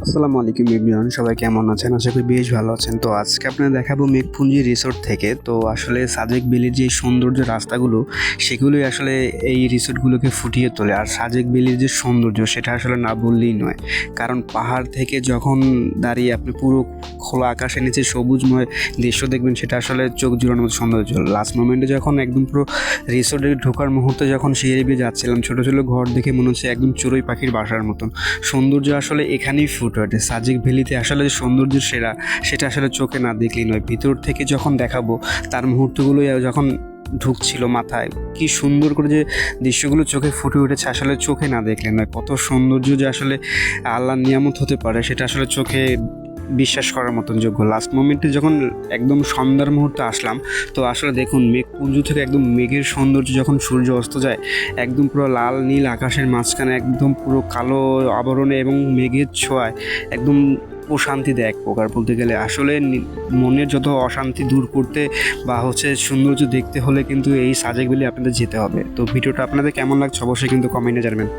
আসসালামু আলাইকুম এভরিওয়ান, সবাই কেমন আছেন? আশা করি বেশ ভালো আছেন। তো আজকে আপনাদের দেখাবো মেঘপুঞ্জি রিসোর্ট থেকে। তো আসলে সাজেক ভ্যালির যে সৌন্দর্য রাস্তাগুলো, সেগুলোই আসলে এই রিসোর্টগুলোকে ফুটিয়ে তোলে। আর সাজেক ভ্যালির যে সৌন্দর্য, সেটা আসলে না বললেই নয়। কারণ পাহাড় থেকে যখন দাঁড়িয়ে আপনি পুরো খোলা আকাশের নিচে সবুজময় দৃশ্য দেখবেন, সেটা আসলে চোখ জুড়ানোর মতো সৌন্দর্য। লাস্ট মোমেন্টে যখন একদম পুরো রিসোর্টে ঢোকার মুহূর্তে যখন সিঁড়ি বেয়ে যাচ্ছিলাম, ছোটো ছোটো ঘর দেখে মনে হচ্ছে একদম চড়ুই পাখির বাসার মতন। সৌন্দর্য আসলে এখানেই ফুটে ওঠে। সাজেক ভ্যালিতে আসলে যে সৌন্দর্যের সেরা, সেটা আসলে চোখে না দেখলেই নয়। ভিতর থেকে যখন দেখাবো, তার মুহূর্তগুলো যখন ঢুকছিল মাথায়, কি সুন্দর করে যে দৃশ্যগুলো চোখে ফুটে উঠেছে, আসলে চোখে না দেখলে নয়। কত সৌন্দর্য যে আসলে আল্লাহর নিয়ামত হতে পারে, সেটা আসলে চোখে বিশ্বাস করার মতন যোগ্য। লাস্ট মোমেন্টে যখন একদম সন্ধ্যার মুহূর্তে আসলাম, তো আসলে দেখুন মেঘপুঞ্জ থেকে একদম মেঘের সৌন্দর্য যখন সূর্য অস্ত যায়, একদম পুরো লাল নীল আকাশের মাঝখানে একদম পুরো কালো আবরণে এবং মেঘের ছোঁয়ায় একদম প্রশান্তি দেয় এক প্রকার বলতে গেলে। আসলে মনের যত অশান্তি দূর করতে বা সৌন্দর্য দেখতে হলে কিন্তু এই সাজেক ভ্যালি আপনাদের যেতে হবে। তো ভিডিওটা আপনাদের কেমন লাগছে অবশ্যই কিন্তু কমেন্টে জানাবেন।